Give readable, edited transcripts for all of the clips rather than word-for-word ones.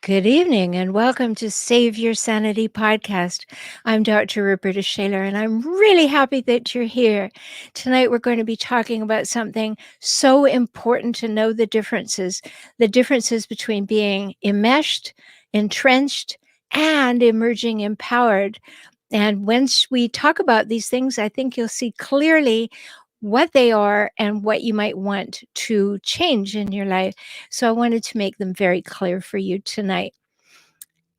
Good evening and welcome to Save Your Sanity podcast. I'm Dr. Rhoberta Shaler and I'm really happy that you're here. Tonight we're going to be talking about something so important to know the differences between being enmeshed, entrenched, and emerging empowered. And once we talk about these things, I think you'll see clearly what they are and what you might want to change in your life. So I wanted to make them very clear for you tonight.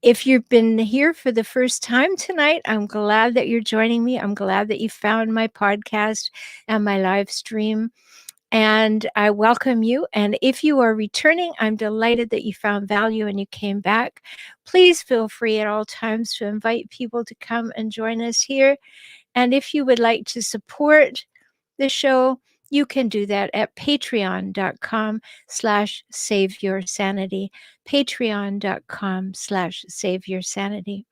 If you've been here for the first time tonight, I'm glad that you're joining me. I'm glad that you found my podcast and my live stream, and I welcome you. And if you are returning, I'm delighted that you found value and you came back. Please feel free at all times to invite people to come and join us here. And if you would like to support the show, you can do that at patreon.com/saveyoursanity, patreon.com/saveyoursanity.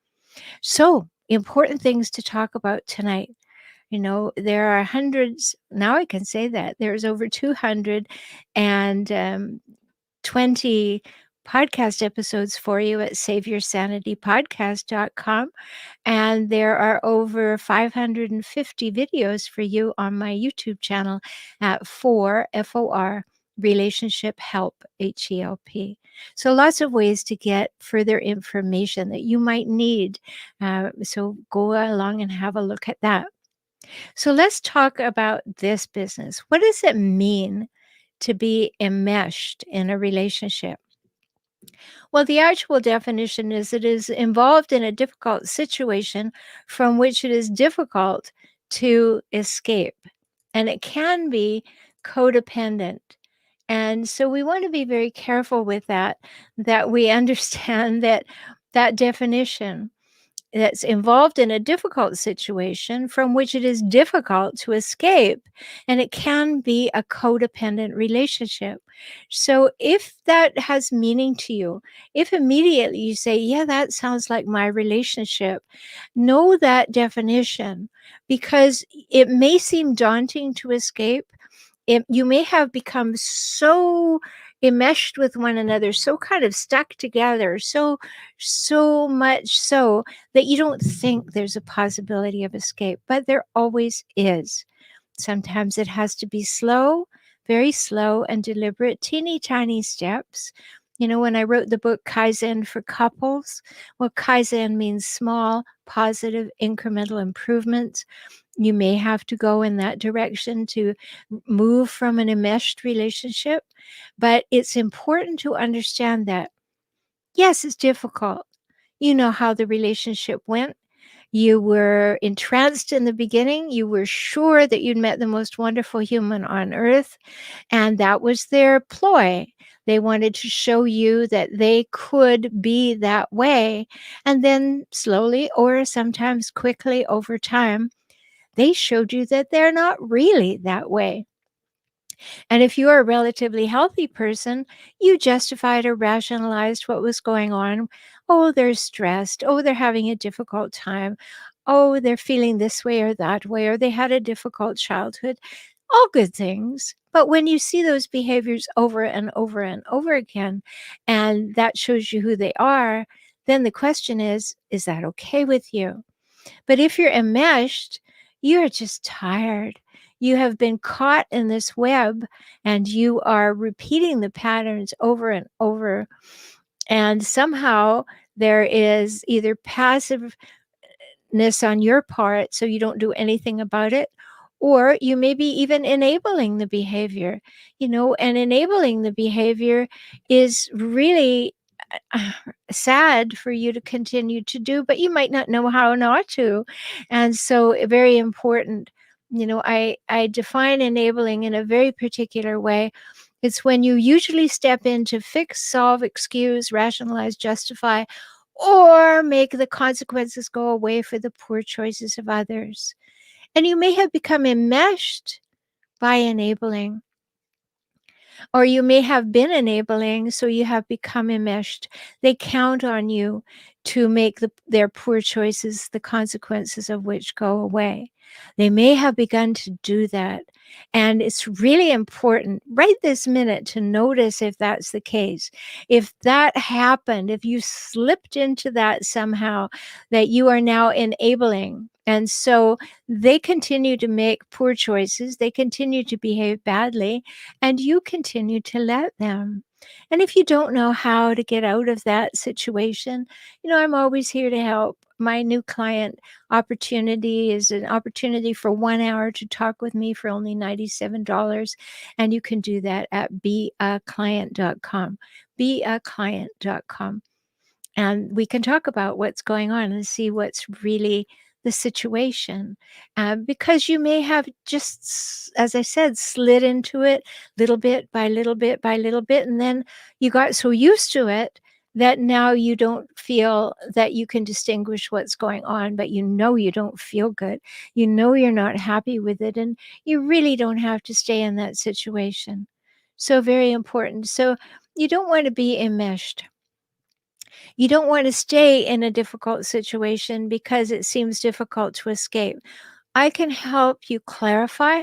So, important things to talk about tonight. There are hundreds, now I can say that, there's over 220 podcast episodes for you at saveyoursanitypodcast.com. And there are over 550 videos for you on my YouTube channel at FOR Relationship Help, HELP. So lots of ways to get further information that you might need. So go along and have a look at that. So let's talk about this business. What does it mean to be enmeshed in a relationship? Well, the actual definition is it is involved in a difficult situation from which it is difficult to escape. And it can be codependent. And so we want to be very careful with that we understand that definition that's involved in a difficult situation from which it is difficult to escape. And it can be a codependent relationship. So if that has meaning to you, if immediately you say, yeah, that sounds like my relationship, know that definition, because it may seem daunting to escape. You may have become so enmeshed with one another, so kind of stuck together, so much so that you don't think there's a possibility of escape, but there always is. Sometimes it has to be slow, very slow and deliberate, teeny tiny steps. When I wrote the book Kaizen for Couples, well, Kaizen means small, positive, incremental improvements. You may have to go in that direction to move from an enmeshed relationship, but it's important to understand that, yes, it's difficult. You know how the relationship went. You were entranced in the beginning. You were sure that you'd met the most wonderful human on earth, and that was their ploy. They wanted to show you that they could be that way. And then slowly, or sometimes quickly over time, they showed you that they're not really that way. And if you are a relatively healthy person, you justified or rationalized what was going on. Oh, they're stressed. Oh, they're having a difficult time. Oh, they're feeling this way or that way, or they had a difficult childhood. All good things. But when you see those behaviors over and over and over again, and that shows you who they are, then the question is that okay with you? But if you're enmeshed, you're just tired. You have been caught in this web and you are repeating the patterns over and over. And somehow there is either passiveness on your part, so you don't do anything about it, or you may be even enabling the behavior, and enabling the behavior is really sad for you to continue to do, but you might not know how not to. And so very important. I define enabling in a very particular way. It's when you usually step in to fix, solve, excuse, rationalize, justify, or make the consequences go away for the poor choices of others. And you may have become enmeshed by enabling. Or you may have been enabling, so you have become enmeshed. They count on you to make their poor choices, the consequences of which go away. They may have begun to do that. And it's really important right this minute to notice if that's the case. If that happened, if you slipped into that somehow, that you are now enabling. And so they continue to make poor choices, they continue to behave badly, and you continue to let them. And if you don't know how to get out of that situation, I'm always here to help. My new client opportunity is an opportunity for 1 hour to talk with me for only $97. And you can do that at beaclient.com. Beaclient.com. And we can talk about what's going on and see what's really the situation. Because you may have just, as I said, slid into it little bit by little bit by little bit. And then you got so used to it that now you don't feel that you can distinguish what's going on, but you don't feel good. You're not happy with it. And you really don't have to stay in that situation. So, very important. So, you don't want to be enmeshed. You don't want to stay in a difficult situation because it seems difficult to escape. I can help you clarify,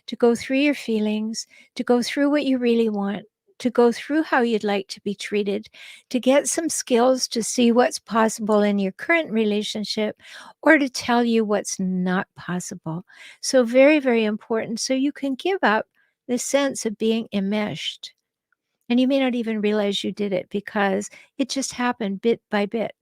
to go through your feelings, to go through what you really want, to go through how you'd like to be treated, to get some skills to see what's possible in your current relationship, or to tell you what's not possible. So, very, very important. So, you can give up the sense of being enmeshed. And you may not even realize you did it because it just happened bit by bit,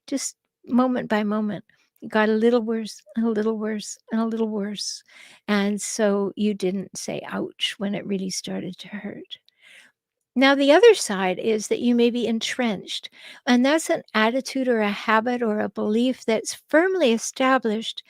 just moment by moment. It got a little worse and a little worse and a little worse. And so you didn't say ouch when it really started to hurt. Now, the other side is that you may be entrenched, and that's an attitude or a habit or a belief that's firmly established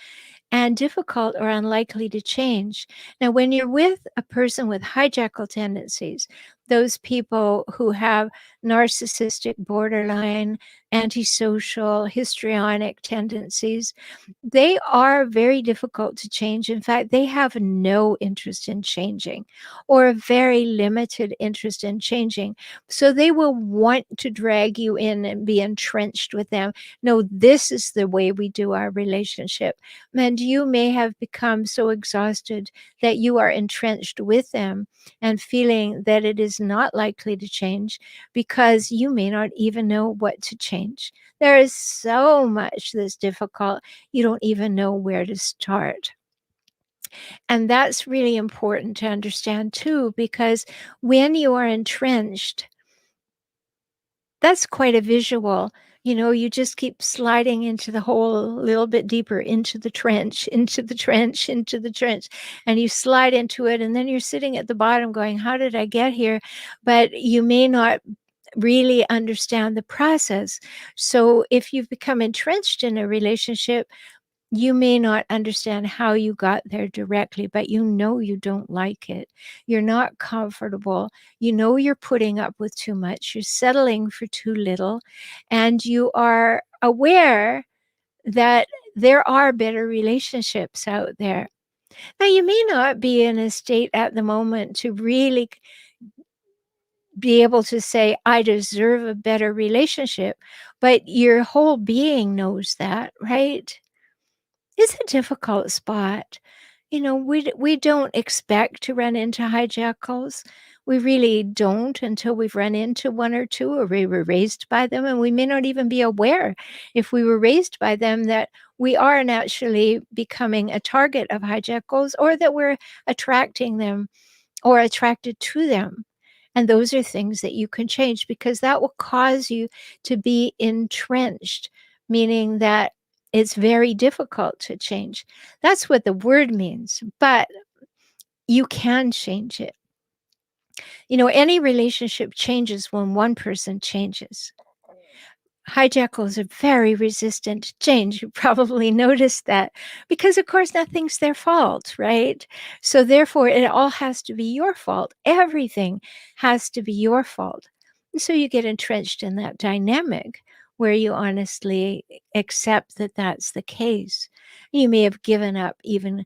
and difficult or unlikely to change. Now, when you're with a person with hijackal tendencies, those people who have narcissistic, borderline, antisocial, histrionic tendencies, they are very difficult to change. In fact, they have no interest in changing or a very limited interest in changing. So they will want to drag you in and be entrenched with them. No, this is the way we do our relationship. And you may have become so exhausted that you are entrenched with them and feeling that it is not likely to change because you may not even know what to change. There is so much that's difficult, you don't even know where to start. And that's really important to understand too, because when you are entrenched, that's quite a visual. You just keep sliding into the hole a little bit deeper, into the trench, into the trench, into the trench, and you slide into it. And then you're sitting at the bottom going, how did I get here? But you may not really understand the process. So if you've become entrenched in a relationship, you may not understand how you got there directly, but you don't like it. You're not comfortable. You're putting up with too much. You're settling for too little. And you are aware that there are better relationships out there. Now, you may not be in a state at the moment to really be able to say, I deserve a better relationship, but your whole being knows that, right? It's a difficult spot. We don't expect to run into hijackals. We really don't until we've run into one or two, or we were raised by them, and we may not even be aware, if we were raised by them, that we are naturally becoming a target of hijackals, or that we're attracting them or attracted to them. And those are things that you can change, because that will cause you to be entrenched, meaning that it's very difficult to change. That's what the word means, but you can change it. Any relationship changes when one person changes. Hijackals are very resistant to change. You probably noticed that because, of course, nothing's their fault, right? So, therefore, it all has to be your fault. Everything has to be your fault. And so, you get entrenched in that dynamic where you honestly accept that that's the case. You may have given up even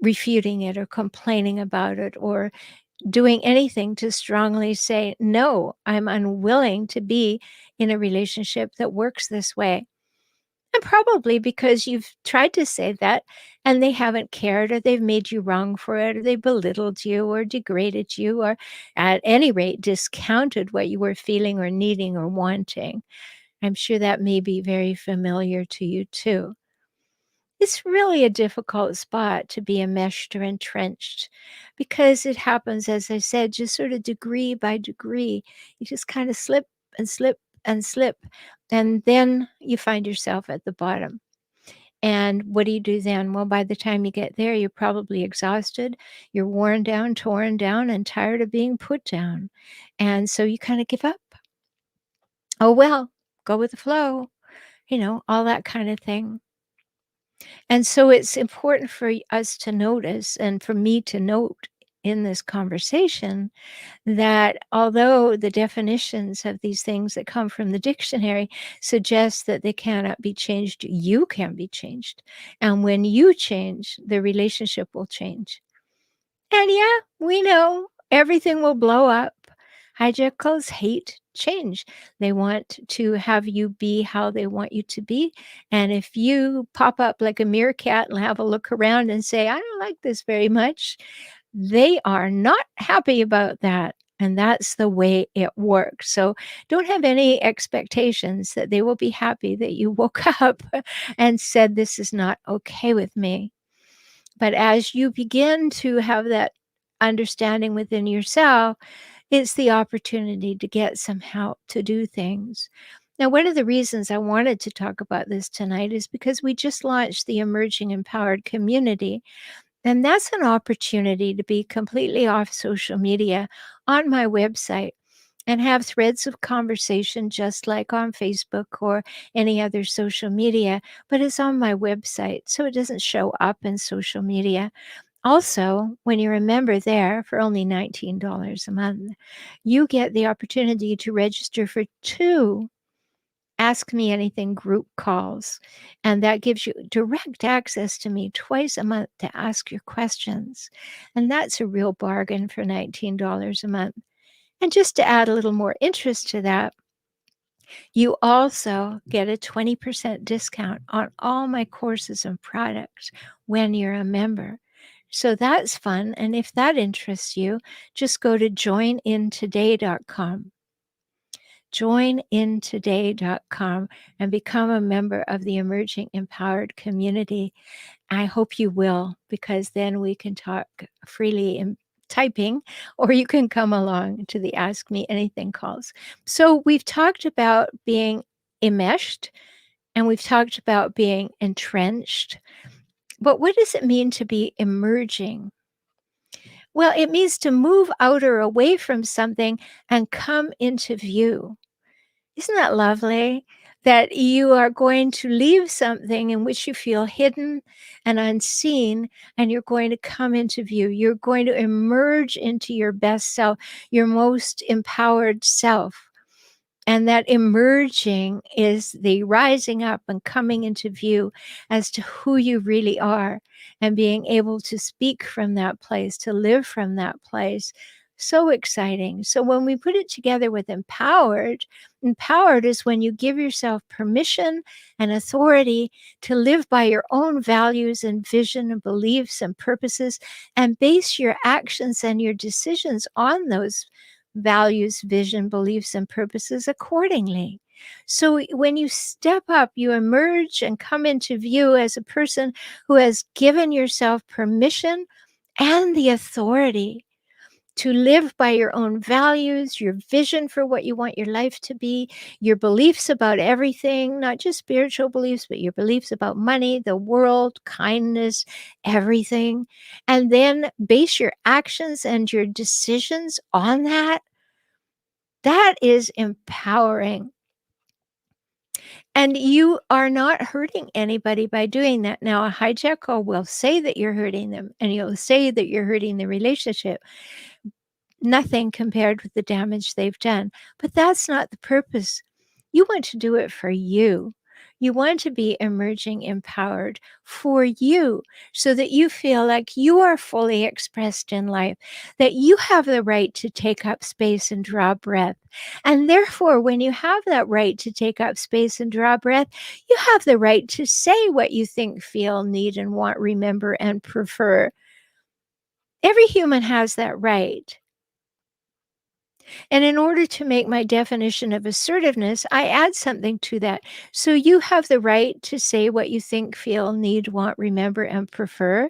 refuting it or complaining about it or doing anything to strongly say, "No, I'm unwilling to be in a relationship that works this way." And probably because you've tried to say that and they haven't cared, or they've made you wrong for it, or they belittled you or degraded you, or at any rate discounted what you were feeling or needing or wanting. I'm sure that may be very familiar to you too. It's really a difficult spot to be enmeshed or entrenched because it happens, as I said, just sort of degree by degree. You just kind of slip and slip and slip, and then you find yourself at the bottom. And what do you do then? Well, by the time you get there, you're probably exhausted, you're worn down, torn down, and tired of being put down. And so you kind of give up. Oh, well, go with the flow, all that kind of thing. And so it's important for us to notice and for me to note in this conversation that although the definitions of these things that come from the dictionary suggest that they cannot be changed, you can be changed. And when you change, the relationship will change. And yeah, we know everything will blow up. Hijackals hate change. They want to have you be how they want you to be. And if you pop up like a meerkat and have a look around and say, I don't like this very much, they are not happy about that. And that's the way it works. So don't have any expectations that they will be happy that you woke up and said, this is not okay with me. But as you begin to have that understanding within yourself, it's the opportunity to get some help to do things. Now, one of the reasons I wanted to talk about this tonight is because we just launched the Emerging Empowered Community. And that's an opportunity to be completely off social media on my website and have threads of conversation just like on Facebook or any other social media, but it's on my website, so it doesn't show up in social media. Also, when you're a member there for only $19 a month, you get the opportunity to register for 2 Ask Me Anything group calls, and that gives you direct access to me twice a month to ask your questions, and that's a real bargain for $19 a month. And just to add a little more interest to that, you also get a 20% discount on all my courses and products when you're a member. So that's fun, and if that interests you, just go to joinintoday.com. Joinintoday.com and become a member of the Emerging Empowered Community. I hope you will, because then we can talk freely in typing, or you can come along to the Ask Me Anything calls. So we've talked about being enmeshed and we've talked about being entrenched. But what does it mean to be emerging? Well, it means to move out or away from something and come into view. Isn't that lovely? That you are going to leave something in which you feel hidden and unseen, and you're going to come into view. You're going to emerge into your best self, your most empowered self. And that emerging is the rising up and coming into view as to who you really are and being able to speak from that place, to live from that place. So exciting. So when we put it together with empowered, empowered is when you give yourself permission and authority to live by your own values and vision and beliefs and purposes and base your actions and your decisions on those values, vision, beliefs, and purposes accordingly. So when you step up, you emerge and come into view as a person who has given yourself permission and the authority to live by your own values, your vision for what you want your life to be, your beliefs about everything, not just spiritual beliefs, but your beliefs about money, the world, kindness, everything. And then base your actions and your decisions on that. That is empowering. And you are not hurting anybody by doing that. Now, a hijackal will say that you're hurting them and you'll say that you're hurting the relationship. Nothing compared with the damage they've done. But that's not the purpose. You want to do it for you. You want to be emerging empowered for you so that you feel like you are fully expressed in life, that you have the right to take up space and draw breath. And therefore, when you have that right to take up space and draw breath, you have the right to say what you think, feel, need, and want, remember, and prefer. Every human has that right. And in order to make my definition of assertiveness, I add something to that. So you have the right to say what you think, feel, need, want, remember, and prefer,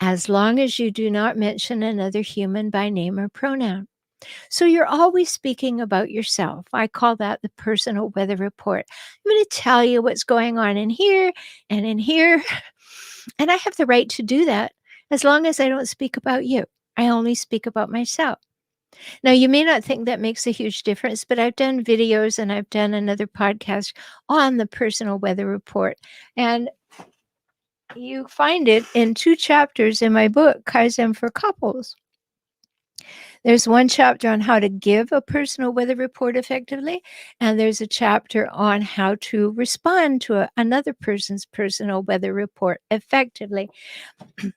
as long as you do not mention another human by name or pronoun. So you're always speaking about yourself. I call that the personal weather report. I'm going to tell you what's going on in here and in here. And I have the right to do that as long as I don't speak about you. I only speak about myself. Now, you may not think that makes a huge difference, but I've done videos and I've done another podcast on the personal weather report. And you find it in 2 chapters in my book, Kaizen for Couples. There's one chapter on how to give a personal weather report effectively, and there's a chapter on how to respond to another person's personal weather report effectively.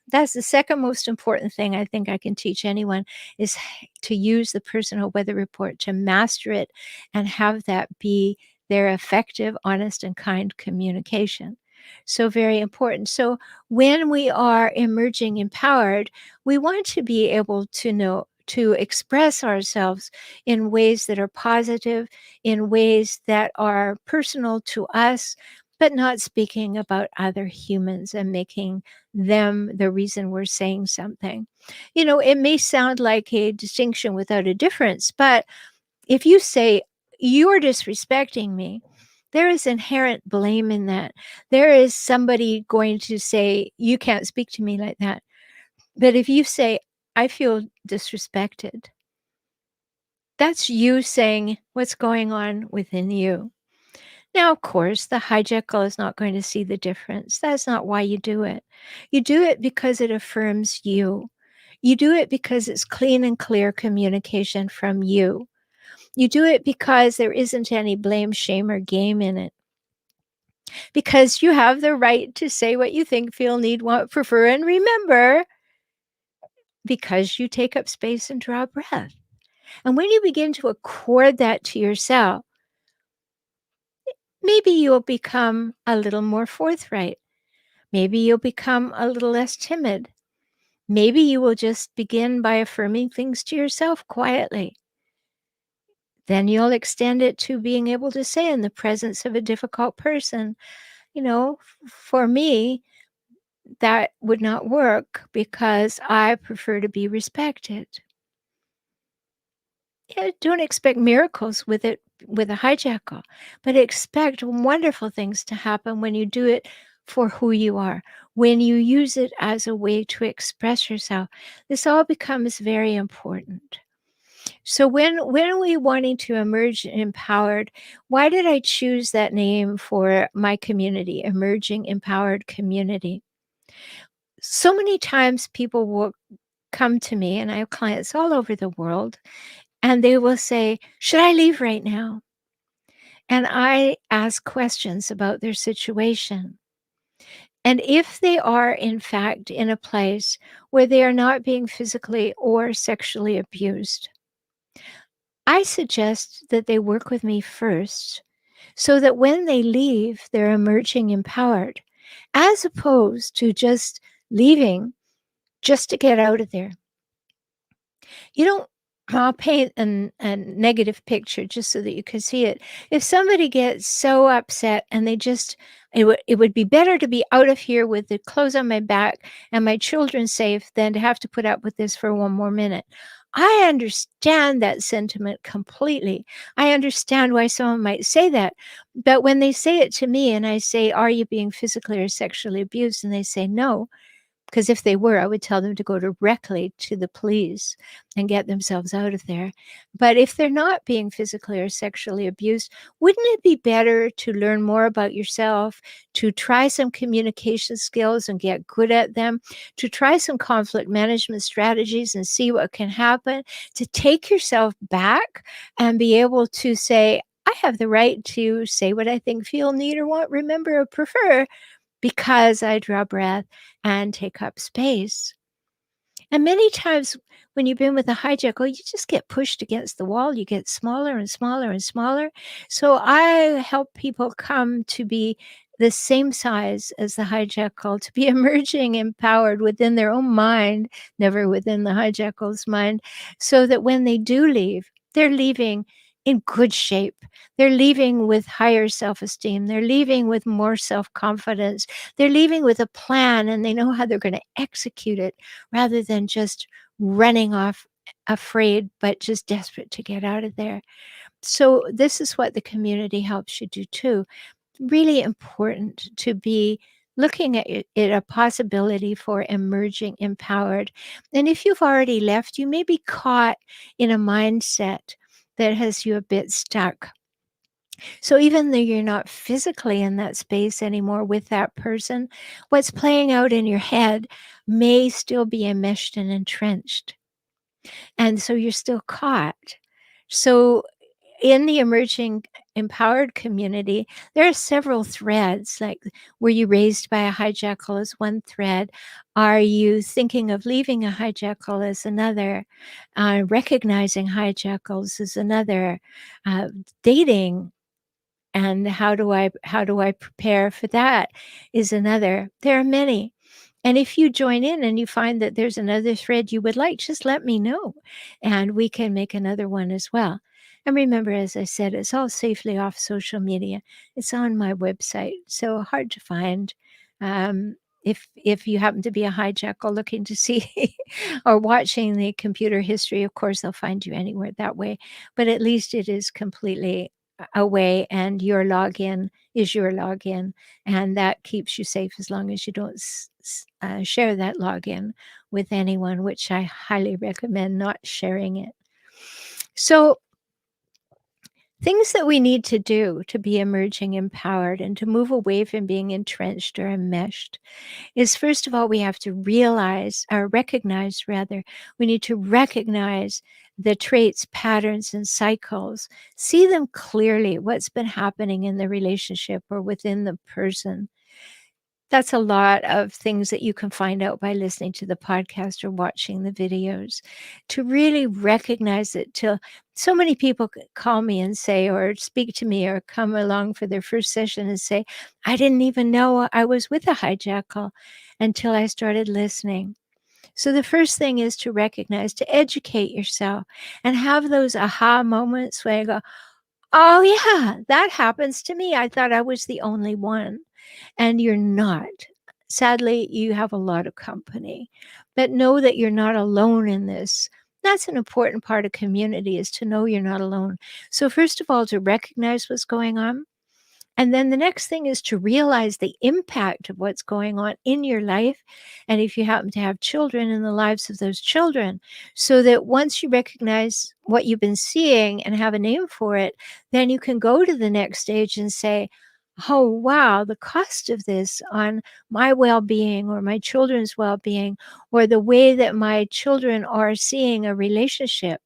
That's the second most important thing I think I can teach anyone is to use the personal weather report, to master it and have that be their effective, honest, and kind communication. So very important. So when we are emerging empowered, we want to be able to know to express ourselves in ways that are positive, in ways that are personal to us, but not speaking about other humans and making them the reason we're saying something. You know, it may sound like a distinction without a difference, but if you say, you're disrespecting me, there is inherent blame in that. There is somebody going to say, you can't speak to me like that. But if you say, I feel disrespected, that's you saying what's going on within you. Now, of course, the hijackal is not going to see the difference. That's not why you do it. You do it because it affirms you. You do it because it's clean and clear communication from you. You do it because there isn't any blame, shame, or game in it. Because you have the right to say what you think, feel, need, want, prefer, and remember, because you take up space and draw breath. And when you begin to accord that to yourself, maybe you'll become a little more forthright. Maybe you'll become a little less timid. Maybe you will just begin by affirming things to yourself quietly. Then you'll extend it to being able to say in the presence of a difficult person, you know, for me, that would not work because I prefer to be respected. Yeah, don't expect miracles with it, with a hijackal, but expect wonderful things to happen when you do it for who you are, when you use it as a way to express yourself. This all becomes very important. So when we wanting to emerge empowered, why did I choose that name for my community, Emerging Empowered Community? So many times people will come to me, and I have clients all over the world, and they will say, should I leave right now? And I ask questions about their situation. And if they are, in fact, in a place where they are not being physically or sexually abused, I suggest that they work with me first so that when they leave, they're emerging empowered, as opposed to just leaving just to get out of there. You don't I'll paint a negative picture just so that you can see it. If somebody gets so upset and they just it would be better to be out of here with the clothes on my back and my children safe than to have to put up with this for one more minute. I understand that sentiment completely. I understand why someone might say that. But when they say it to me and I say, "Are you being physically or sexually abused?" and they say, "No," because if they were, I would tell them to go directly to the police and get themselves out of there. But if they're not being physically or sexually abused, wouldn't it be better to learn more about yourself, to try some communication skills and get good at them, to try some conflict management strategies and see what can happen, to take yourself back and be able to say, I have the right to say what I think, feel, need, or want, remember, or prefer because I draw breath and take up space. And many times when you've been with a hijackal, you just get pushed against the wall. You get smaller and smaller and smaller. So I help people come to be the same size as the hijackal, to be emerging empowered within their own mind, never within the hijackal's mind, so that when they do leave, they're leaving in good shape. They're leaving with higher self-esteem. They're leaving with more self-confidence. They're leaving with a plan, and they know how they're going to execute it rather than just running off afraid, but just desperate to get out of there. So this is what the community helps you do too. Really important to be looking at it a possibility for emerging empowered. And if you've already left, you may be caught in a mindset that has you a bit stuck. So even though you're not physically in that space anymore with that person, what's playing out in your head may still be enmeshed and entrenched. And so you're still caught. So in the emerging empowered community, there are several threads. Like, were you raised by a hijackal is one thread. Are you thinking of leaving a hijackal is another. Recognizing hijackals is another. Dating and how do I prepare for that is another. There are many. And if you join in and you find that there's another thread you would like, just let me know and we can make another one as well. And remember, as I said, it's all safely off social media. It's on my website, so hard to find. If you happen to be a hijackal looking to see or watching the computer history, of course, they'll find you anywhere that way. But at least it is completely away, and your login is your login, and that keeps you safe as long as you don't share that login with anyone, which I highly recommend not sharing it. So things that we need to do to be emerging empowered and to move away from being entrenched or enmeshed is, first of all, we have to realize, or recognize rather, we need to recognize the traits, patterns, and cycles. See them clearly, what's been happening in the relationship or within the person. That's a lot of things that you can find out by listening to the podcast or watching the videos. To really recognize it, till so many people call me and say, or speak to me, or come along for their first session and say, I didn't even know I was with a hijackal until I started listening. So the first thing is to recognize, to educate yourself and have those aha moments where you go, oh yeah, that happens to me. I thought I was the only one. And you're not. Sadly, you have a lot of company, but know that you're not alone in this. That's an important part of community, is to know you're not alone. So first of all, to recognize what's going on. And then the next thing is to realize the impact of what's going on in your life. And if you happen to have children, in the lives of those children, so that once you recognize what you've been seeing and have a name for it, then you can go to the next stage and say, oh, wow, the cost of this on my well-being or my children's well-being, or the way that my children are seeing a relationship,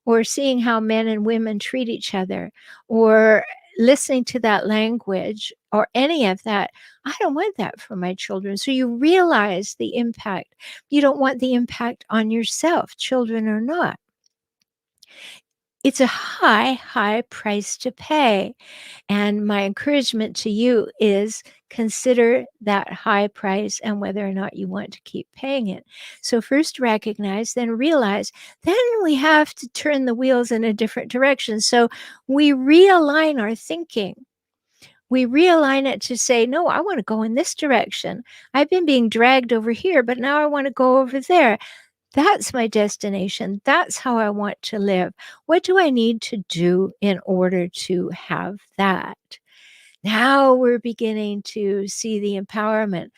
or seeing how men and women treat each other, or listening to that language, or any of that. I don't want that for my children. So you realize the impact. You don't want the impact on yourself, children or not. It's a high, high price to pay. And my encouragement to you is, consider that high price and whether or not you want to keep paying it. So first recognize, then realize, then we have to turn the wheels in a different direction. So we realign our thinking. We realign it to say, no, I want to go in this direction. I've been being dragged over here, but now I want to go over there. That's my destination. That's how I want to live. What do I need to do in order to have that? Now we're beginning to see the empowerment.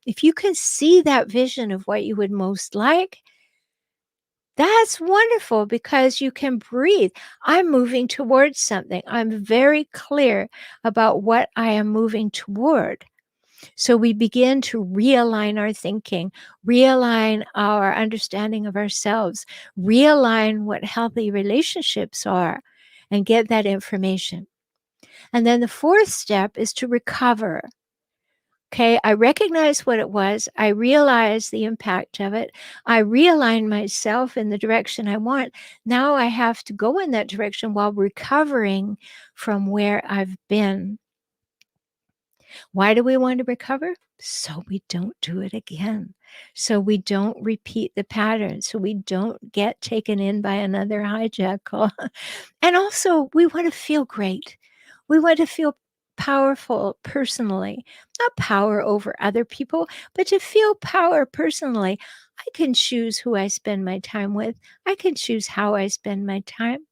If you can see that vision of what you would most like, that's wonderful, because you can breathe. I'm moving towards something. I'm very clear about what I am moving toward. So we begin to realign our thinking, realign our understanding of ourselves, realign what healthy relationships are, and get that information. And then the fourth step is to recover. Okay, I recognize what it was. I realize the impact of it. I realign myself in the direction I want. Now I have to go in that direction while recovering from where I've been. Why do we want to recover? So we don't do it again. So we don't repeat the pattern. So we don't get taken in by another hijackal. And also, we want to feel great. We want to feel powerful personally, not power over other people, but to feel power personally. I can choose who I spend my time with. I can choose how I spend my time.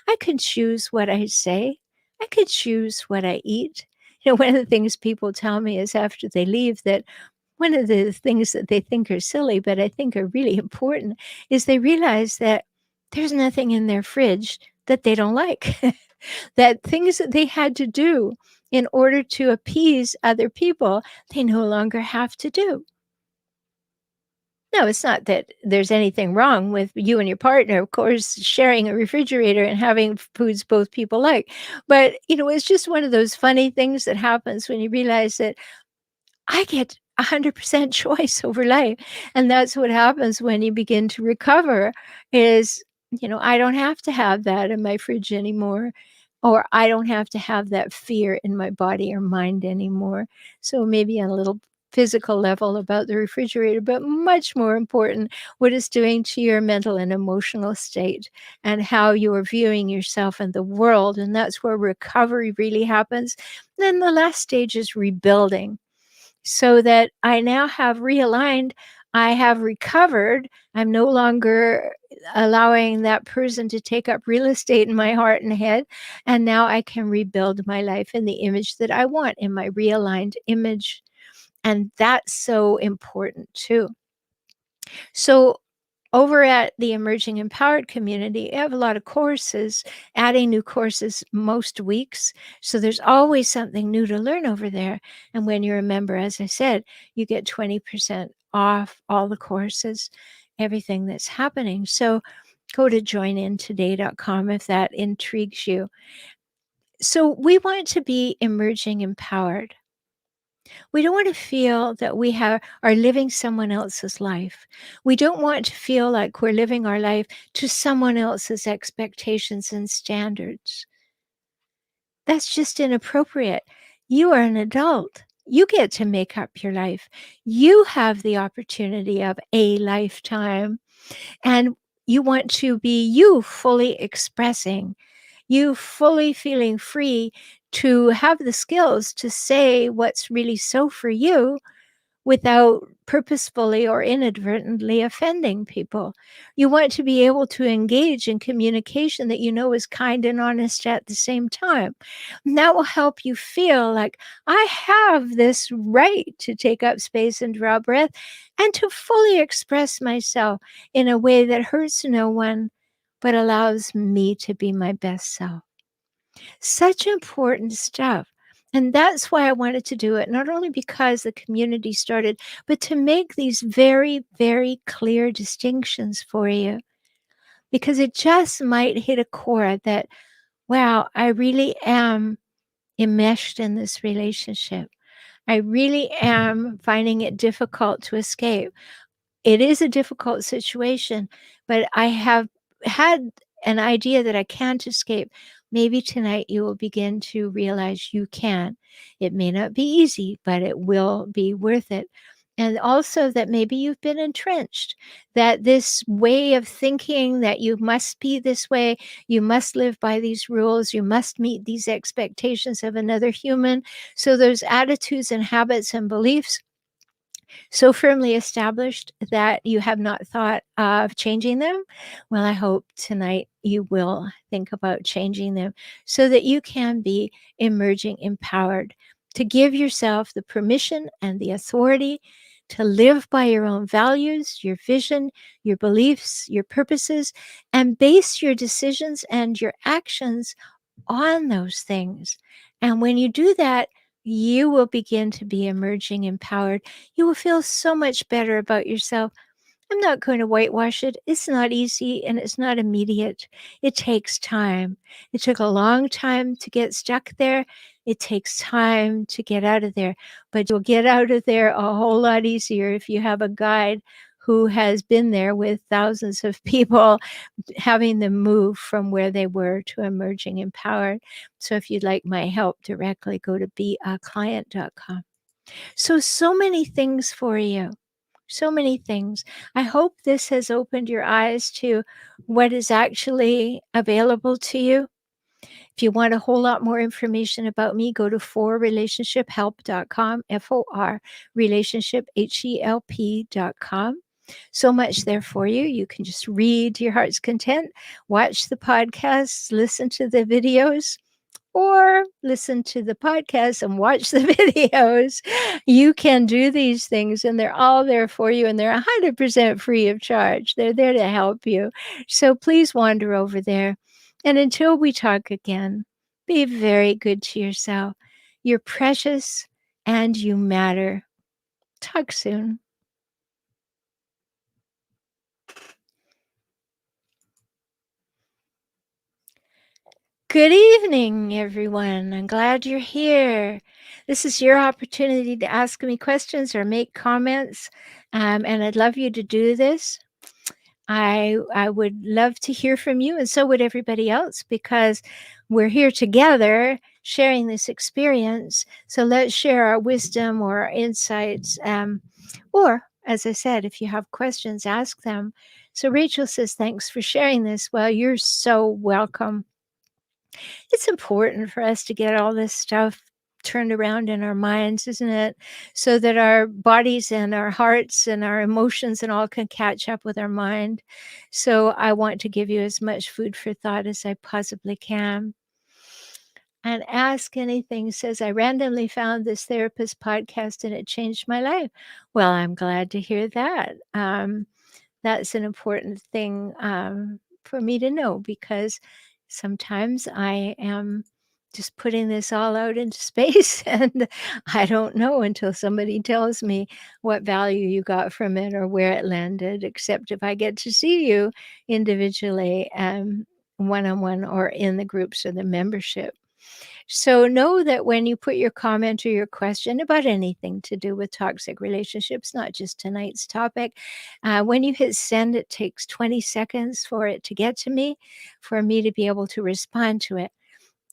I can choose what I say. I can choose what I eat. One of the things people tell me is after they leave that one of the things that they think are silly, but I think are really important, is they realize that there's nothing in their fridge that they don't like. That things that they had to do in order to appease other people, they no longer have to do. No, it's not that there's anything wrong with you and your partner, of course, sharing a refrigerator and having foods both people like. But, it's just one of those funny things that happens when you realize that I get 100% choice over life. And that's what happens when you begin to recover is, I don't have to have that in my fridge anymore, or I don't have to have that fear in my body or mind anymore. So maybe on a little physical level about the refrigerator, but much more important, what it's doing to your mental and emotional state and how you are viewing yourself and the world. And that's where recovery really happens. Then the last stage is rebuilding so that I now have realigned, I have recovered. I'm no longer allowing that person to take up real estate in my heart and head. And now I can rebuild my life in the image that I want, in my realigned image. And that's so important too. So over at the Emerging Empowered community, I have a lot of courses, adding new courses most weeks. So there's always something new to learn over there. And when you're a member, as I said, you get 20% off all the courses, everything that's happening. So go to joinintoday.com if that intrigues you. So we want to be emerging empowered. We don't want to feel that are living someone else's life. We don't want to feel like we're living our life to someone else's expectations and standards. That's just inappropriate. You are an adult. You get to make up your life. You have the opportunity of a lifetime, and you want to be you fully expressing, you fully feeling free to have the skills to say what's really so for you without purposefully or inadvertently offending people. You want to be able to engage in communication that is kind and honest at the same time. And that will help you feel like I have this right to take up space and draw breath and to fully express myself in a way that hurts no one but allows me to be my best self. Such important stuff. And that's why I wanted to do it, not only because the community started, but to make these very, very clear distinctions for you. Because it just might hit a chord that, wow, I really am enmeshed in this relationship. I really am finding it difficult to escape. It is a difficult situation, but I have had an idea that I can't escape. Maybe tonight you will begin to realize you can. It may not be easy, but it will be worth it. And also that maybe you've been entrenched, that this way of thinking that you must be this way, you must live by these rules, you must meet these expectations of another human. So those attitudes and habits and beliefs so firmly established that you have not thought of changing them, well, I hope tonight you will think about changing them so that you can be emerging empowered to give yourself the permission and the authority to live by your own values, your vision, your beliefs, your purposes, and base your decisions and your actions on those things. And when you do that, you will begin to be emerging empowered. You will feel so much better about yourself. I'm not going to whitewash it. It's not easy and it's not immediate. It takes time. It took a long time to get stuck there. It takes time to get out of there, but you'll get out of there a whole lot easier if you have a guide who has been there with thousands of people, having them move from where they were to emerging empowered. So if you'd like my help directly, go to beaclient.com. So many things for you. So many things. I hope this has opened your eyes to what is actually available to you. If you want a whole lot more information about me, go to forrelationshiphelp.com, FOR, relationship, HELP.com. So much there for you. You can just read to your heart's content, watch the podcasts, listen to the videos, or listen to the podcast and watch the videos. You can do these things and they're all there for you and they're 100% free of charge. They're there to help you. So please wander over there. And until we talk again, be very good to yourself. You're precious and you matter. Talk soon. Good evening, everyone. I'm glad you're here. This is your opportunity to ask me questions or make comments, and I'd love you to do this. I would love to hear from you, and so would everybody else, because we're here together sharing this experience. So let's share our wisdom or our insights, or as I said, if you have questions, ask them. So Rachel says, "Thanks for sharing this." Well, you're so welcome. It's important for us to get all this stuff turned around in our minds, isn't it? So that our bodies and our hearts and our emotions and all can catch up with our mind. So I want to give you as much food for thought as I possibly can. And Ask Anything says, I randomly found this therapist podcast and it changed my life. Well, I'm glad to hear that. That's an important thing for me to know, because sometimes I am just putting this all out into space and I don't know until somebody tells me what value you got from it or where it landed, except if I get to see you individually, one-on-one or in the groups or the membership. So know that when you put your comment or your question about anything to do with toxic relationships, not just tonight's topic, when you hit send, it takes 20 seconds for it to get to me, for me to be able to respond to it.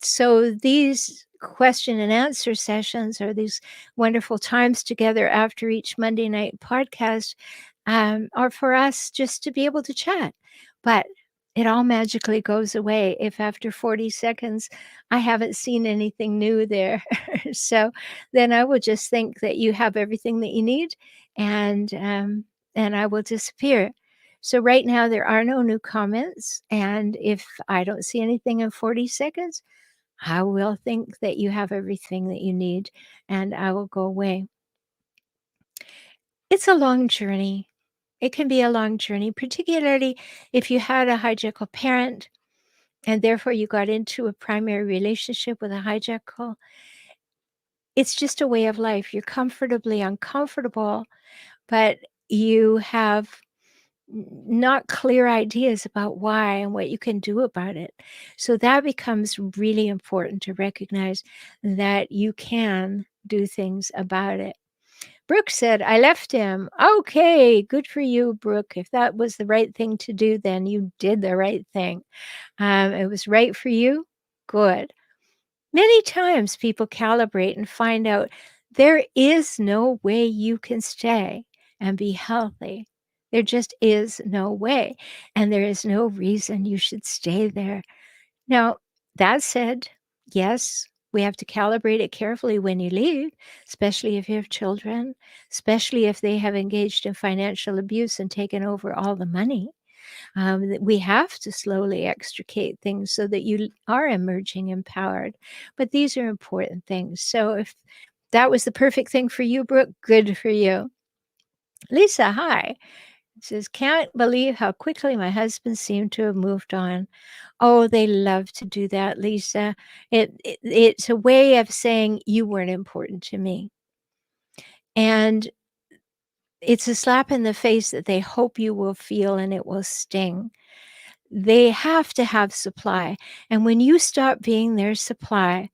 So these question and answer sessions, or these wonderful times together after each Monday night podcast, are for us just to be able to chat. But it all magically goes away if after 40 seconds I haven't seen anything new there. So then I will just think that you have everything that you need, and I will disappear. So right now there are no new comments, and if I don't see anything in 40 seconds, I will think that you have everything that you need, and I will go away. It's a long journey. It can be a long journey, particularly if you had a hijackal parent and therefore you got into a primary relationship with a hijackal. It's just a way of life. You're comfortably uncomfortable, but you have not clear ideas about why and what you can do about it. So that becomes really important to recognize that you can do things about it. Brooke said, I left him. Okay, good for you, Brooke. If that was the right thing to do, then you did the right thing. It was right for you. Good. Many times people calibrate and find out there is no way you can stay and be healthy. There just is no way. And there is no reason you should stay there. Now, that said, yes, we have to calibrate it carefully when you leave, especially if you have children, especially if they have engaged in financial abuse and taken over all the money. We have to slowly extricate things so that you are emerging empowered. But these are important things. So if that was the perfect thing for you, Brooke, good for you. Lisa, hi. Says, can't believe how quickly my husband seemed to have moved on. Oh, they love to do that, Lisa. It's a way of saying you weren't important to me. And it's a slap in the face that they hope you will feel, and it will sting. They have to have supply, and when you stop being their supply,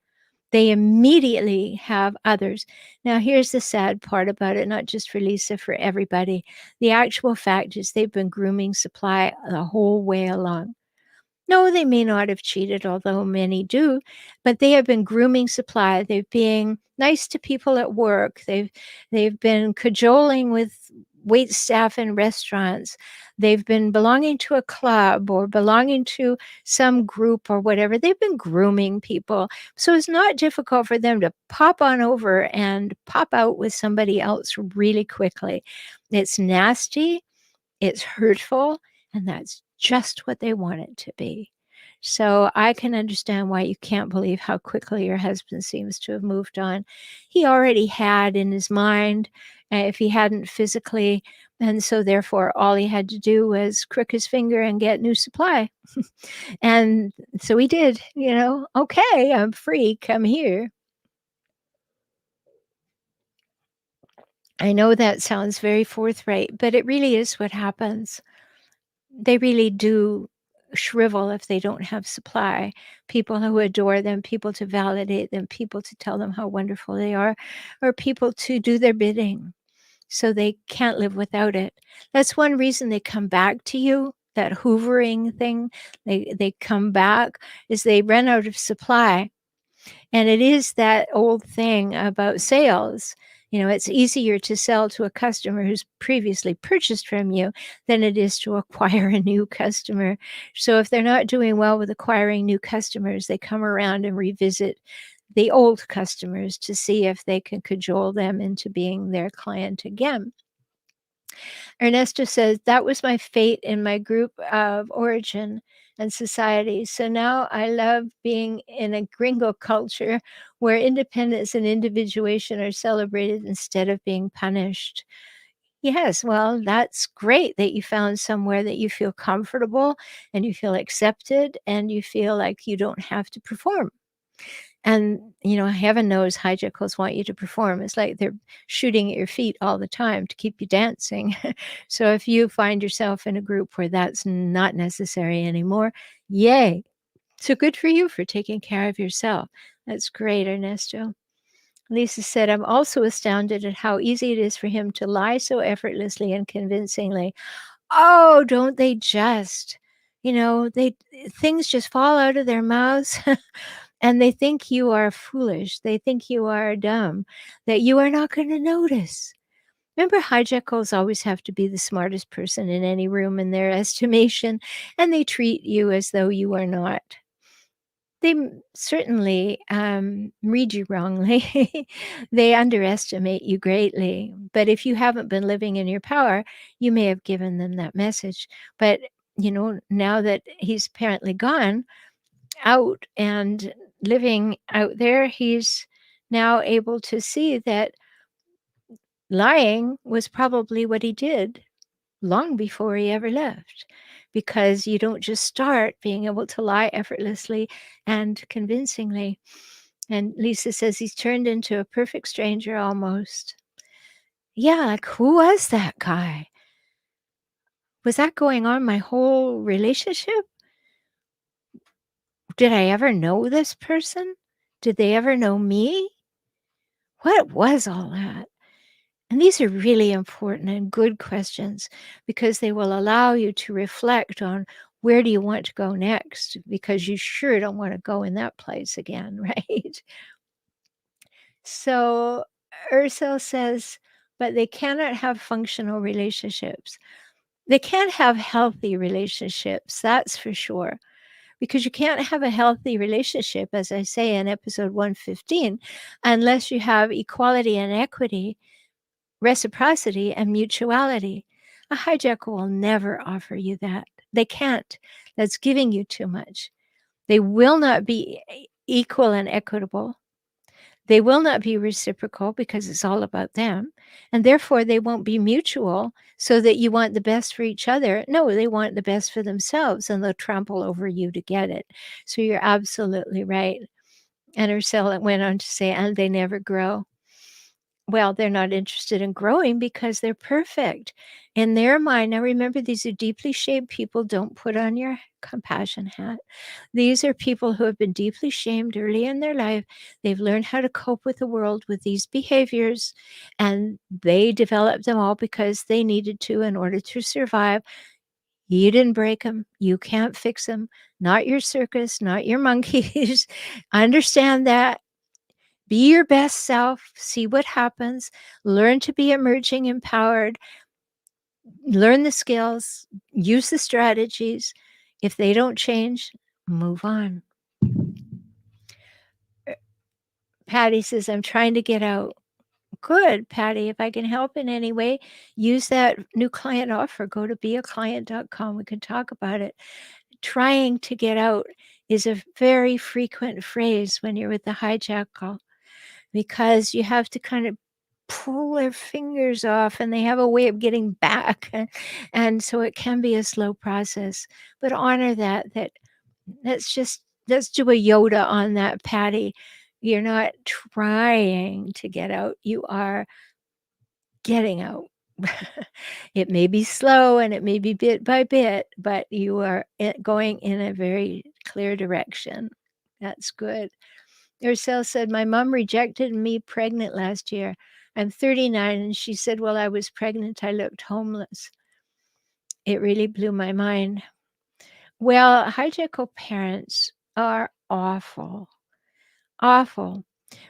they immediately have others. Now, here's the sad part about it, not just for Lisa, for everybody. The actual fact is they've been grooming supply the whole way along. No, they may not have cheated, although many do, but they have been grooming supply. They've been nice to people at work. They've been cajoling with wait staff in restaurants. They've been belonging to a club or belonging to some group or whatever. They've been grooming people. So it's not difficult for them to pop on over and pop out with somebody else really quickly. It's nasty, it's hurtful, and that's just what they want it to be. So I can understand why you can't believe how quickly your husband seems to have moved on. He already had in his mind, if he hadn't physically, and so therefore all he had to do was crook his finger and get new supply. And so he did, okay, I'm free, come here. I know that sounds very forthright, but it really is what happens. They really do shrivel if they don't have supply. People who adore them, people to validate them, people to tell them how wonderful they are, or people to do their bidding. So they can't live without it. That's one reason they come back to you, that hoovering thing. They come back is they run out of supply. And it is that old thing about sales. It's easier to sell to a customer who's previously purchased from you than it is to acquire a new customer. So if they're not doing well with acquiring new customers, they come around and revisit the old customers to see if they can cajole them into being their client again. Ernesto says, that was my fate in my group of origin and society. So now I love being in a gringo culture where independence and individuation are celebrated instead of being punished. Yes, well, that's great that you found somewhere that you feel comfortable and you feel accepted and you feel like you don't have to perform. And, heaven knows hijackals want you to perform. It's like they're shooting at your feet all the time to keep you dancing. So if you find yourself in a group where that's not necessary anymore, yay. So good for you for taking care of yourself. That's great, Ernesto. Lisa said, I'm also astounded at how easy it is for him to lie so effortlessly and convincingly. Oh, don't they just? They things just fall out of their mouths. And they think you are foolish. They think you are dumb, that you are not going to notice. Remember, hijackals always have to be the smartest person in any room in their estimation, and they treat you as though you are not. They certainly read you wrongly. They underestimate you greatly. But if you haven't been living in your power, you may have given them that message. But, now that he's apparently gone, out and living out there, he's now able to see that lying was probably what he did long before he ever left. Because you don't just start being able to lie effortlessly and convincingly. And Lisa says he's turned into a perfect stranger almost. Yeah, like who was that guy? Was that going on my whole relationship? Did I ever know this person? Did they ever know me? What was all that? And these are really important and good questions because they will allow you to reflect on where do you want to go next, because you sure don't want to go in that place again, right? So Ursel says, but they cannot have functional relationships. They can't have healthy relationships, that's for sure. Because you can't have a healthy relationship, as I say in episode 115, unless you have equality and equity, reciprocity, and mutuality. A hijacker will never offer you that. They can't. That's giving you too much. They will not be equal and equitable. They will not be reciprocal because it's all about them. And therefore, they won't be mutual so that you want the best for each other. No, they want the best for themselves and they'll trample over you to get it. So you're absolutely right. And Ursula went on to say, and they never grow. Well, they're not interested in growing because they're perfect. In their mind, now remember, these are deeply shamed people. Don't put on your compassion hat. These are people who have been deeply shamed early in their life. They've learned how to cope with the world with these behaviors, and they developed them all because they needed to in order to survive. You didn't break them. You can't fix them. Not your circus, not your monkeys. Understand that. Be your best self, see what happens, learn to be emerging empowered, learn the skills, use the strategies. If they don't change, move on. Patty says, I'm trying to get out. Good, Patty. If I can help in any way, use that new client offer. Go to beaclient.com. We can talk about it. Trying to get out is a very frequent phrase when you're with the hijackal, because you have to kind of pull their fingers off and they have a way of getting back. And so it can be a slow process. But honor that let's do a Yoda on that, Patty. You're not trying to get out. You are getting out. It may be slow and it may be bit by bit, but you are going in a very clear direction. That's good. Ursel said, my mom rejected me pregnant last year. I'm 39, and she said, while I was pregnant, I looked homeless. It really blew my mind. Well, hijackal parents are awful, awful.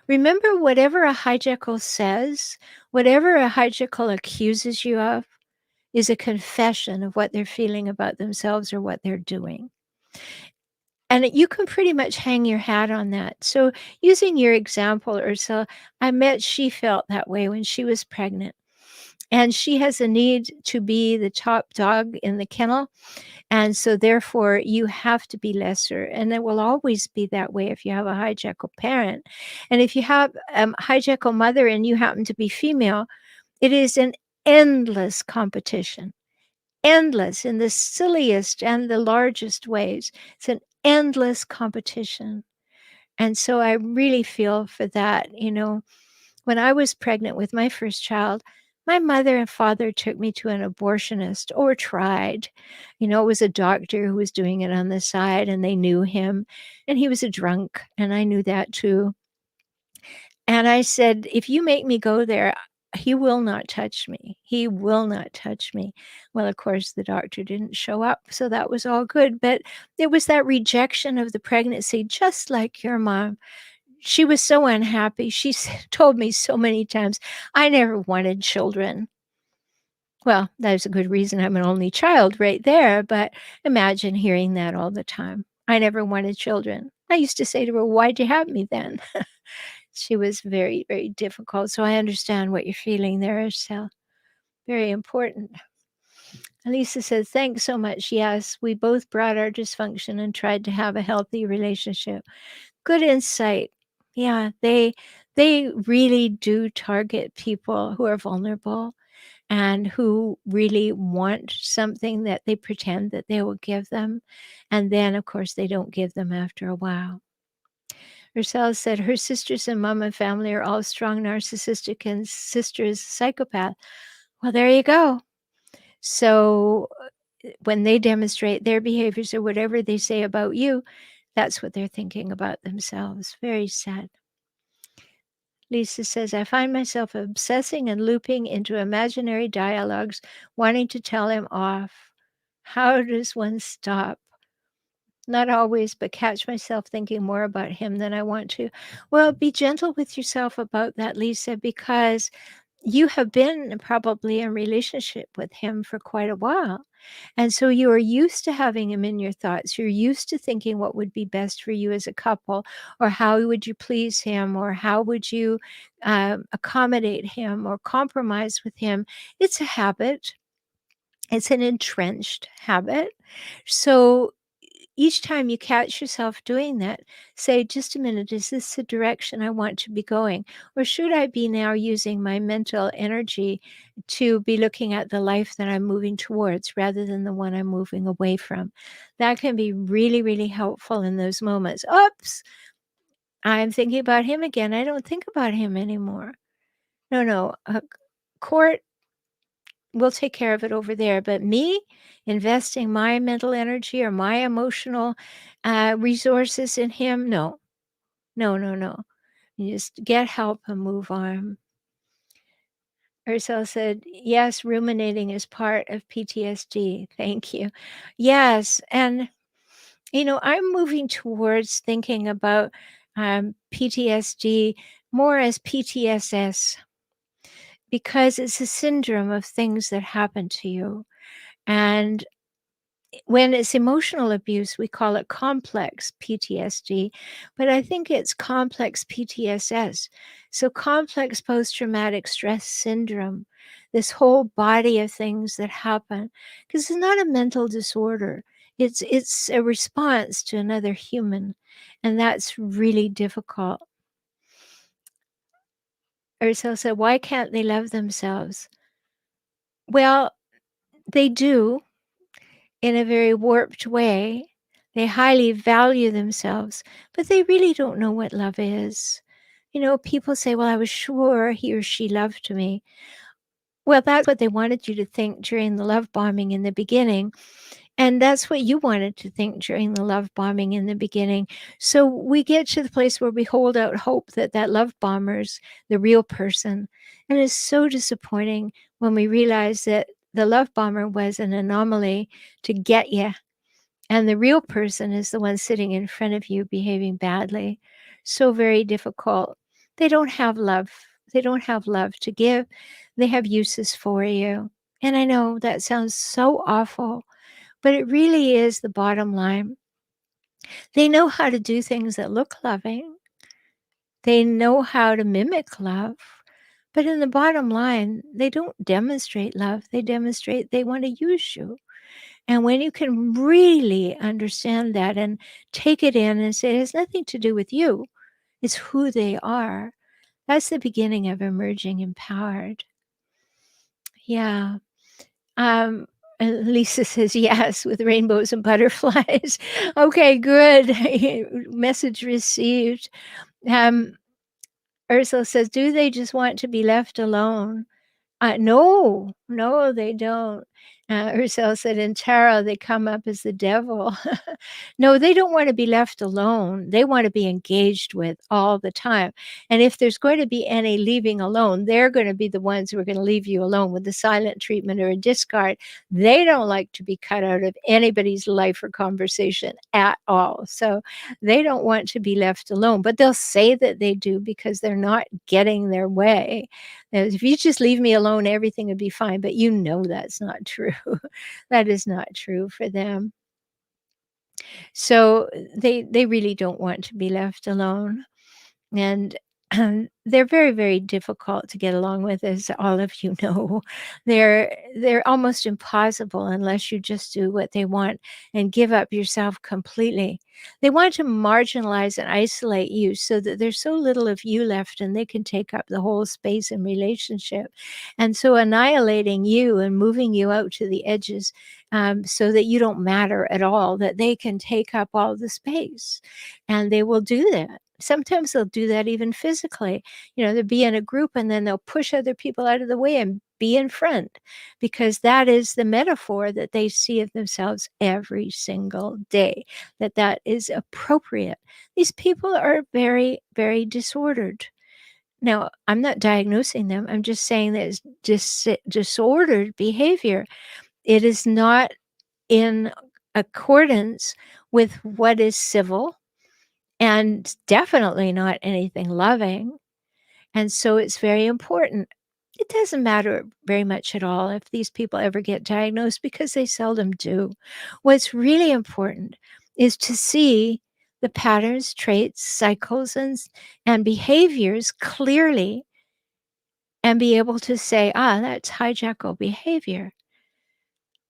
Remember, whatever a hijackal says, whatever a hijackal accuses you of, is a confession of what they're feeling about themselves or what they're doing. And you can pretty much hang your hat on that. So, using your example, Ursula, I bet she felt that way when she was pregnant. And she has a need to be the top dog in the kennel. And so, therefore, you have to be lesser. And it will always be that way if you have a hijackal parent. And if you have a hijackal mother and you happen to be female, it is an endless competition, endless in the silliest and the largest ways. It's an endless competition. And so I really feel for that. When I was pregnant with my first child, my mother and father took me to an abortionist, or tried. It was a doctor who was doing it on the side, and they knew him, and he was a drunk, and I knew that too. And I said, if you make me go there, he will not touch me. He will not touch me. Well, of course, the doctor didn't show up, so that was all good. But it was that rejection of the pregnancy, just like your mom. She was so unhappy. She told me so many times, I never wanted children. Well, that's a good reason. I'm an only child right there. But imagine hearing that all the time. I never wanted children. I used to say to her, why'd you have me then? She was very, very difficult. So I understand what you're feeling there, so very important. Elisa says, thanks so much. Yes, we both brought our dysfunction and tried to have a healthy relationship. Good insight. Yeah, they really do target people who are vulnerable and who really want something that they pretend that they will give them. And then, of course, they don't give them after a while. Rochelle said her sisters and mom and family are all strong narcissistic, and sister is a psychopath. Well, there you go. So when they demonstrate their behaviors or whatever they say about you, that's what they're thinking about themselves. Very sad. Lisa says, I find myself obsessing and looping into imaginary dialogues, wanting to tell him off. How does one stop? Not always, but catch myself thinking more about him than I want to. Well, be gentle with yourself about that, Lisa, because you have been probably in relationship with him for quite a while. And so you are used to having him in your thoughts. You're used to thinking what would be best for you as a couple, or how would you please him, or how would you accommodate him or compromise with him. It's a habit. It's an entrenched habit. So each time you catch yourself doing that, say, just a minute, is this the direction I want to be going? Or should I be now using my mental energy to be looking at the life that I'm moving towards rather than the one I'm moving away from? That can be really, really helpful in those moments. Oops, I'm thinking about him again. I don't think about him anymore. No, no, court will take care of it over there, but me investing my mental energy or my emotional, resources in him, no. No, no, no. You just get help and move on. Ursula said, "Yes, ruminating is part of PTSD." Thank you. Yes, and, I'm moving towards thinking about, PTSD more as PTSS because it's a syndrome of things that happen to you, and when it's emotional abuse, we call it complex PTSD, but I think it's complex PTSS. So, complex post traumatic stress syndrome, this whole body of things that happen, because it's not a mental disorder. It's a response to another human, and that's really difficult. Ursula said, "Why can't they love themselves?" Well, they do, in a very warped way. They highly value themselves, but they really don't know what love is. People say, "Well, I was sure he or she loved me." Well, that's what they wanted you to think during the love bombing in the beginning. And that's what you wanted to think during the love bombing in the beginning. So we get to the place where we hold out hope that that love bomber's the real person. And it's so disappointing when we realize that the love bomber was an anomaly to get you, and the real person is the one sitting in front of you behaving badly. So very difficult. They don't have love. They don't have love to give. They have uses for you. And I know that sounds so awful, but it really is the bottom line. They know how to do things that look loving. They know how to mimic love. But in the bottom line, they don't demonstrate love. They demonstrate they want to use you. And when you can really understand that and take it in and say, it has nothing to do with you, it's who they are, that's the beginning of emerging empowered. Yeah. Um, and Lisa says, yes, with rainbows and butterflies. Okay, good. Message received. Um, Ursula says, do they just want to be left alone? No, no, they don't. Ursula said, in tarot, they come up as the devil. No, they don't want to be left alone. They want to be engaged with all the time. And if there's going to be any leaving alone, they're going to be the ones who are going to leave you alone with a silent treatment or a discard. They don't like to be cut out of anybody's life or conversation at all. So they don't want to be left alone, but they'll say that they do because they're not getting their way. If you just leave me alone, everything would be fine. But that's not true. That is not true for them. So they really don't want to be left alone. And they're very, very difficult to get along with, as all of you know. They're almost impossible unless you just do what they want and give up yourself completely. They want to marginalize and isolate you so that there's so little of you left and they can take up the whole space in relationship. And so annihilating you and moving you out to the edges, so that you don't matter at all, that they can take up all the space. And they will do that. Sometimes they'll do that even physically. They'll be in a group and then they'll push other people out of the way and be in front, because that is the metaphor that they see of themselves every single day, that is appropriate. These people are very, very disordered. Now, I'm not diagnosing them. I'm just saying that it's disordered behavior. It is not in accordance with what is civil, and definitely not anything loving. And so it's very important. It doesn't matter very much at all if these people ever get diagnosed, because they seldom do. What's really important is to see the patterns, traits, cycles, and behaviors clearly, and be able to say, that's hijackal behavior.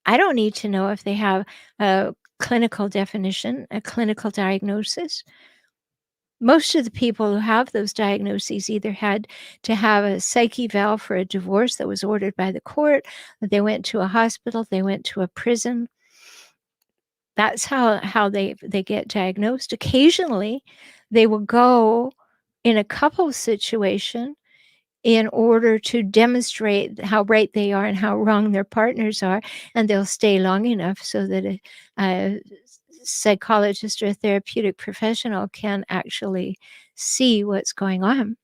I don't need to know if they have a clinical definition, a clinical diagnosis. Most of the people who have those diagnoses either had to have a psych eval for a divorce that was ordered by the court, they went to a hospital, they went to a prison. That's how they get diagnosed. Occasionally, they will go in a couple situation in order to demonstrate how right they are and how wrong their partners are, and they'll stay long enough so that a psychologist or a therapeutic professional can actually see what's going on.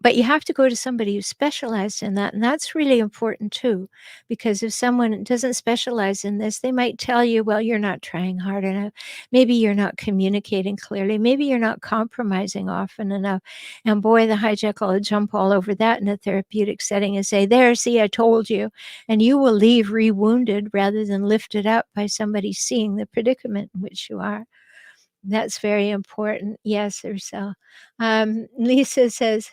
But you have to go to somebody who's specialized in that, and that's really important too, because if someone doesn't specialize in this, they might tell you, "Well, you're not trying hard enough. Maybe you're not communicating clearly. Maybe you're not compromising often enough." And boy, the hijackal will jump all over that in a therapeutic setting and say, "There, see, I told you." And you will leave rewounded rather than lifted up by somebody seeing the predicament in which you are. That's very important. Yes, Ursel. Lisa says,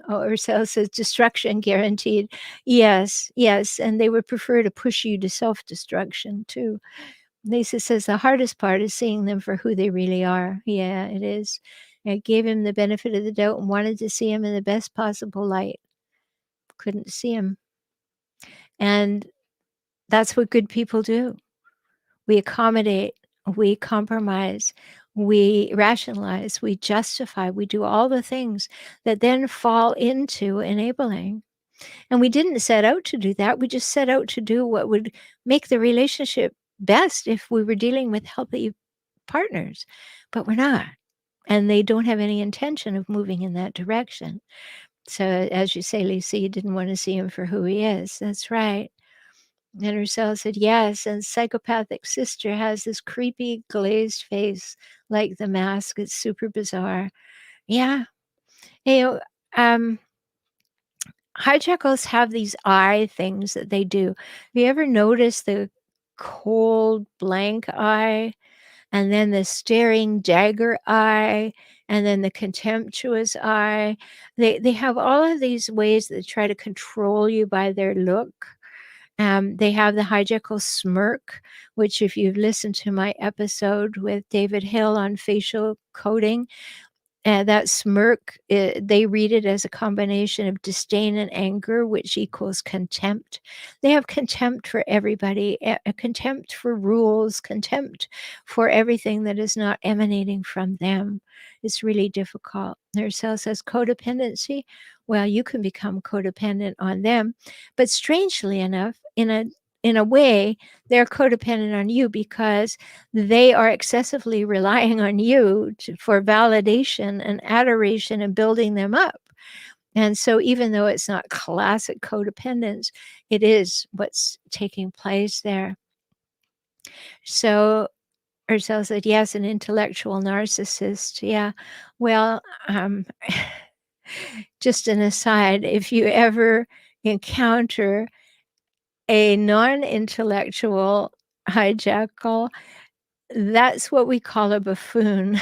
oh, Ursel says destruction guaranteed. Yes, yes, and they would prefer to push you to self-destruction too. Lisa says the hardest part is seeing them for who they really are. Yeah, it is. I gave him the benefit of the doubt and wanted to see him in the best possible light. Couldn't see him. And that's what good people do. We accommodate, we compromise, we rationalize, we justify, we do all the things that then fall into enabling. And we didn't set out to do that. We just set out to do what would make the relationship best if we were dealing with healthy partners, but we're not. And they don't have any intention of moving in that direction. So, as you say, Lisa, you didn't want to see him for who he is. That's right. And Rousseau said, yes. And psychopathic sister has this creepy glazed face like the mask. It's super bizarre. Yeah. You know, hijackals have these eye things that they do. Have you ever noticed the cold blank eye, and then the staring dagger eye, and then the contemptuous eye? They have all of these ways that try to control you by their look. They have the hijackal smirk, which if you've listened to my episode with David Hill on facial coding, that smirk, they read it as a combination of disdain and anger, which equals contempt. They have contempt for everybody, a contempt for rules, contempt for everything that is not emanating from them. It's really difficult. Marcel says codependency. Well, you can become codependent on them, but strangely enough, in a way, they're codependent on you because they are excessively relying on you for validation and adoration and building them up. And so even though it's not classic codependence, it is what's taking place there. So Ursula said, yes, an intellectual narcissist. Yeah. Well, just an aside, if you ever encounter a non-intellectual hijackal, that's what we call a buffoon.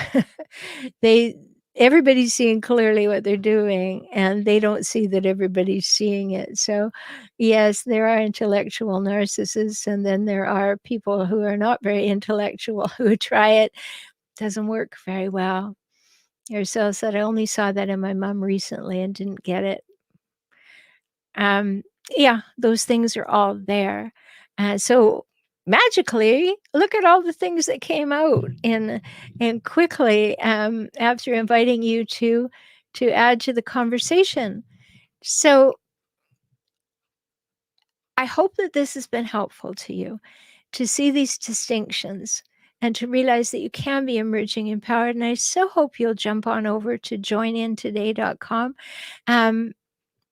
They everybody's seeing clearly what they're doing, and they don't see that everybody's seeing it. So, yes, there are intellectual narcissists, and then there are people who are not very intellectual who try it. Doesn't work very well. Yourself said, I only saw that in my mom recently and didn't get it. Yeah, those things are all there. So magically, look at all the things that came out and quickly after inviting you to add to the conversation. So I hope that this has been helpful to you to see these distinctions and to realize that you can be emerging empowered. And I so hope you'll jump on over to joinintoday.com.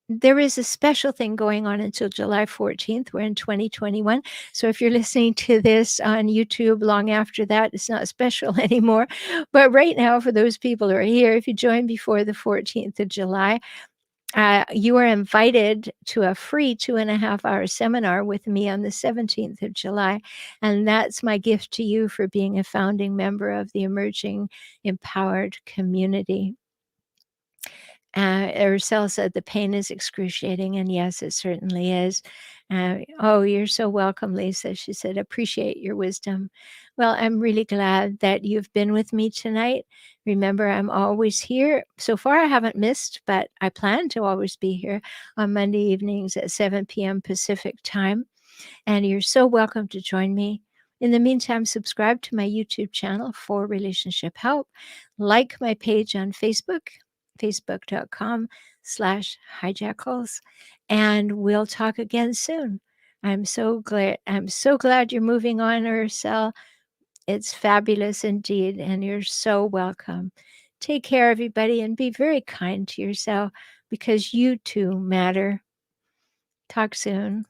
There is a special thing going on until July 14th. We're in 2021. So if you're listening to this on YouTube long after that, it's not special anymore. But right now, for those people who are here, if you join before the 14th of July, you are invited to a free 2.5-hour seminar with me on the 17th of July. And that's my gift to you for being a founding member of the Emerging Empowered community. Ursel said the pain is excruciating, and yes, it certainly is. Oh, you're so welcome, Lisa. She said, appreciate your wisdom. Well, I'm really glad that you've been with me tonight. Remember, I'm always here. So far, I haven't missed, but I plan to always be here on Monday evenings at 7 p.m. Pacific time. And you're so welcome to join me. In the meantime, subscribe to my YouTube channel for relationship help. Like my page on Facebook, facebook.com youtube.com/hijackals, and we'll talk again soon. I'm so glad you're moving on, Ursel. It's fabulous indeed, and you're so welcome. Take care, everybody, and be very kind to yourself because you too matter. Talk soon.